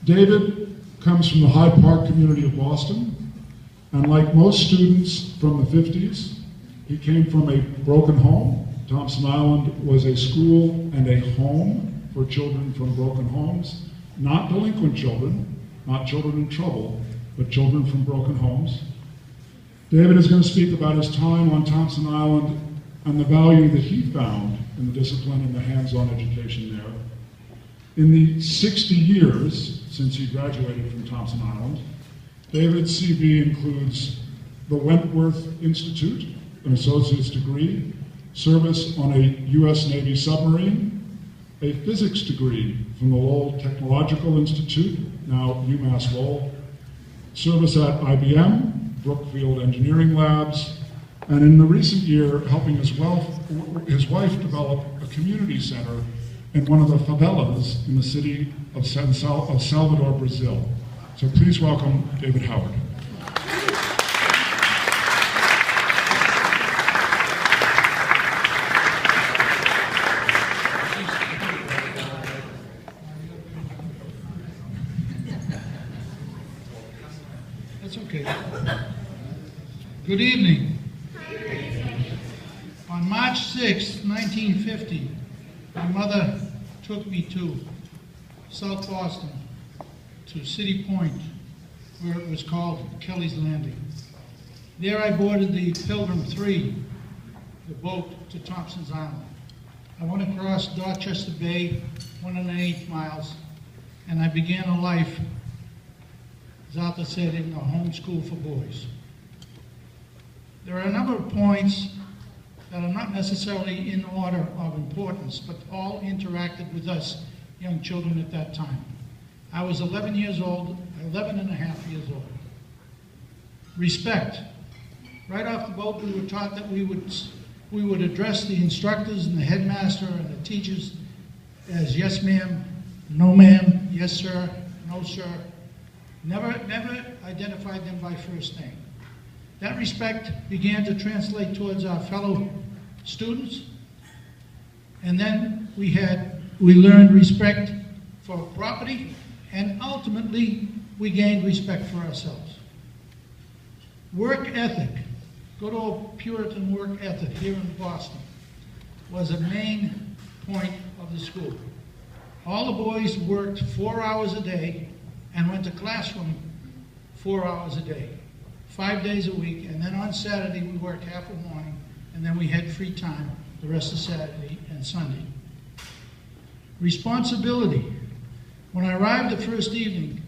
David comes from the Hyde Park community of Boston, and like most students from the 50s, he came from a broken home. Thompson Island was a school and a home for children from broken homes, not delinquent children, not children in trouble, but children from broken homes. David is going to speak about his time on Thompson Island and the value that he found in the discipline and the hands-on education there. In the 60 years since he graduated from Thompson Island, David's CV includes the Wentworth Institute, an associate's degree, service on a U.S. Navy submarine, a physics degree from the Lowell Technological Institute, now UMass Lowell, service at IBM, Brookfield Engineering Labs, and in the recent year, helping his wife develop a community center in one of the favelas in the city of Salvador, Brazil. So please welcome David Howard. That's okay. Good evening. On March 6, 1950, my mother took me to South Boston, to City Point, where it was called Kelly's Landing. There I boarded the Pilgrim 3, the boat to Thompson's Island. I went across Dorchester Bay, 1.8 miles, and I began a life, as Arthur said, in a home school for boys. There are a number of points that are not necessarily in order of importance, but all interacted with us young children at that time. I was 11 years old, 11 and a half years old. Respect. Right off the boat, we were taught that we would address the instructors and the headmaster and the teachers as yes ma'am, no ma'am, yes sir, no sir. Never identified them by first name. That respect began to translate towards our fellow students, and then we learned respect for property, and ultimately we gained respect for ourselves. Work ethic, good old Puritan work ethic here in Boston, was a main point of the school. All the boys worked 4 hours a day and went to classroom 4 hours a day, 5 days a week, and then on Saturday we worked half a morning, and then we had free time the rest of Saturday and Sunday. Responsibility. When I arrived the first evening,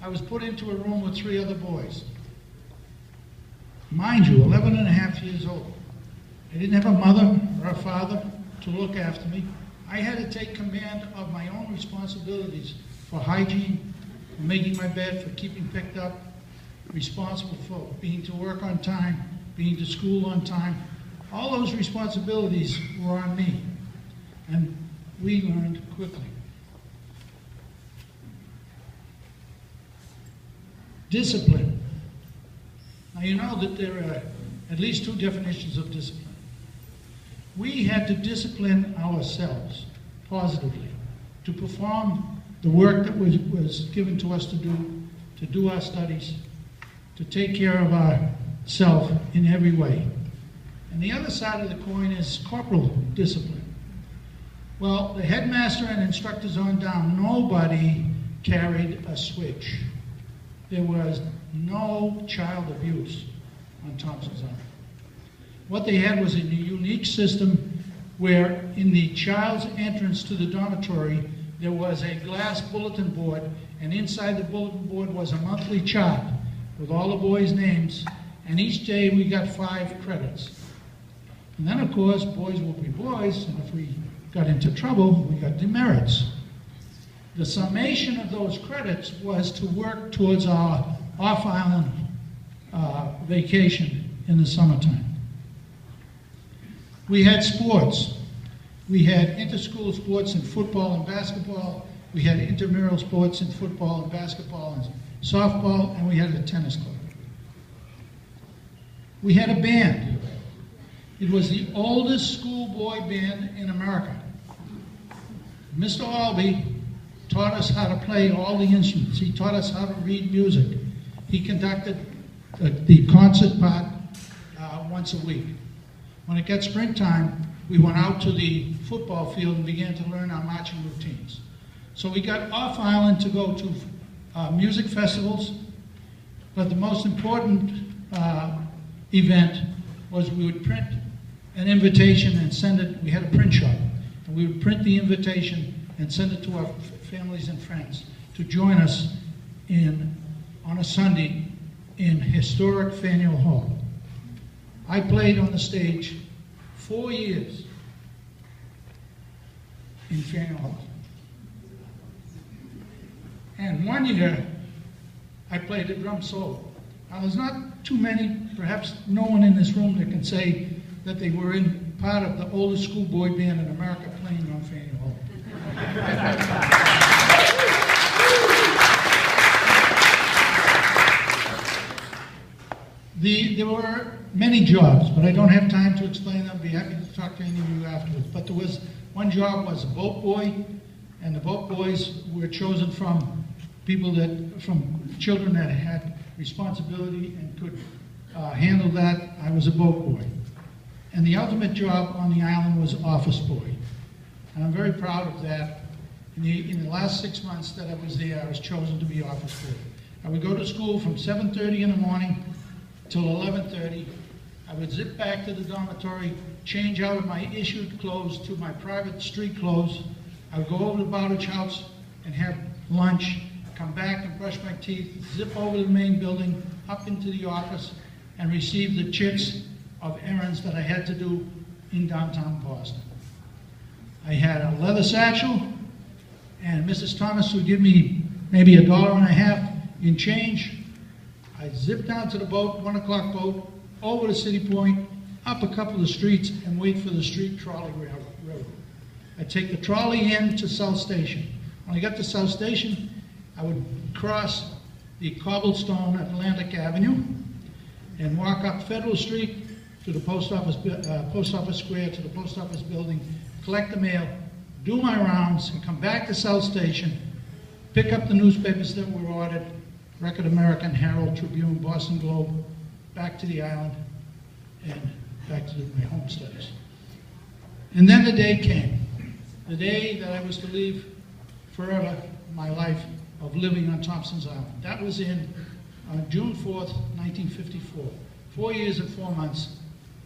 I was put into a room with 3 other boys. Mind you, 11 and a half years old. I didn't have a mother or a father to look after me. I had to take command of my own responsibilities for hygiene, for making my bed, for keeping picked up, responsible for being to work on time, being to school on time. All those responsibilities were on me, and we learned quickly. Discipline. Now you know that there are at least 2 definitions of discipline. We had to discipline ourselves positively to perform the work that was given to us to do our studies, to take care of ourselves in every way. And the other side of the coin is corporal discipline. Well, the headmaster and instructors on down, nobody carried a switch. There was no child abuse on Thompson's Island. What they had was a unique system where in the child's entrance to the dormitory, there was a glass bulletin board, and inside the bulletin board was a monthly chart with all the boys' names, and each day we got 5 credits. And then, of course, boys will be boys, and if we got into trouble, we got demerits. The summation of those credits was to work towards our off-island vacation in the summertime. We had sports. We had inter-school sports in football and basketball. We had intramural sports in football and basketball and softball, and we had a tennis club. We had a band. It was the oldest schoolboy band in America. Mr. Albee taught us how to play all the instruments. He taught us how to read music. He conducted the concert part once a week. When it got springtime, we went out to the football field and began to learn our marching routines. So we got off island to go to music festivals, but the most important event was we would print an invitation and send it. We had a print shop, and we would print the invitation and send it to our families and friends to join us on a Sunday in historic Faneuil Hall. I played on the stage 4 years in Faneuil Hall. And 1 year, I played a drum solo. Now, there's not too many, perhaps no one in this room that can say that they were in part of the oldest schoolboy band in America playing on Faneuil Hall. There were many jobs, but I don't have time to explain them. I'd be happy to talk to any of you afterwards. But there was one job was a boat boy, and the boat boys were chosen from from children that had responsibility and could handle that. I was a boat boy. And the ultimate job on the island was office boy. And I'm very proud of that. In the last 6 months that I was there, I was chosen to be office boy. I would go to school from 7:30 in the morning till 11:30. I would zip back to the dormitory, change out of my issued clothes to my private street clothes. I would go over to Bowditch House and have lunch, come back and brush my teeth, zip over to the main building, up into the office, and receive the chits of errands that I had to do in downtown Boston. I had a leather satchel, and Mrs. Thomas would give me maybe $1.50 in change. I zipped down to the boat, 1 o'clock boat, over to City Point, up a couple of streets, and wait for the street trolley railroad. I'd take the trolley in to South Station. When I got to South Station, I would cross the cobblestone Atlantic Avenue and walk up Federal Street to the post office square, to the post office building, collect the mail, do my rounds, and come back to South Station, pick up the newspapers that were ordered, Record American, Herald, Tribune, Boston Globe, back to the island, and back to my home studies. And then the day came, the day that I was to leave forever my life of living on Thompson's Island. That was in June 4th, 1954, 4 years and 4 months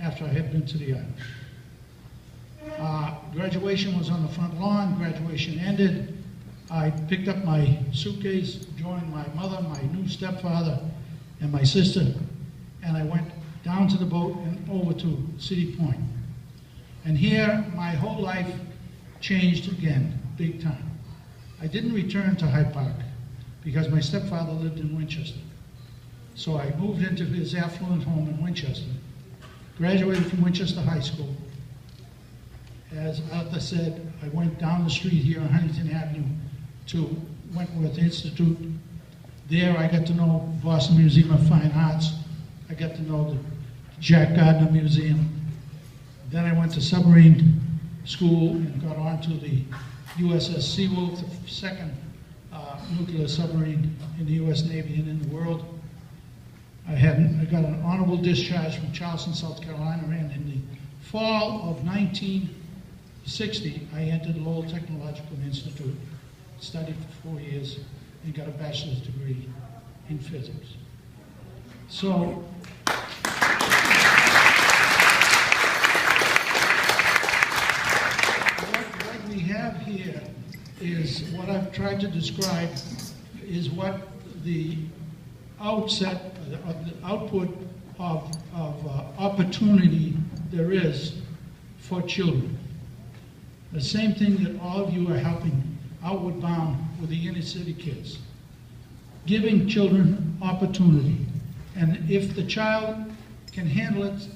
after I had been to the island. Graduation was on the front lawn. Graduation ended. I picked up my suitcase, joined my mother, my new stepfather, and my sister, and I went down to the boat and over to City Point. And here, my whole life changed again, big time. I didn't return to Hyde Park because my stepfather lived in Winchester. So I moved into his affluent home in Winchester, graduated from Winchester High School. As Arthur said, I went down the street here on Huntington Avenue to Wentworth Institute. There I got to know Boston Museum of Fine Arts. I got to know the Jack Gardner Museum. Then I went to submarine school and got onto the USS Seawolf, the second nuclear submarine in the US Navy and in the world. I got an honorable discharge from Charleston, South Carolina, and in the fall of 1960, I entered Lowell Technological Institute, studied for 4 years, and got a bachelor's degree in physics. So, what we have here is what I've tried to describe is what the outset, the output of opportunity there is for children. The same thing that all of you are helping Outward Bound with the inner city kids. Giving children opportunity. And if the child can handle it,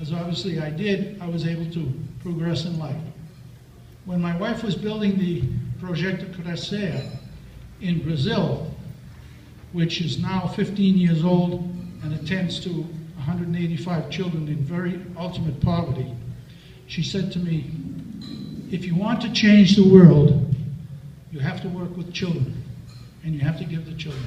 as obviously I did, I was able to progress in life. When my wife was building the Projeto Crescer in Brazil, which is now 15 years old and attends to 185 children in very ultimate poverty, she said to me, if you want to change the world, You have to work with children, and you have to give the children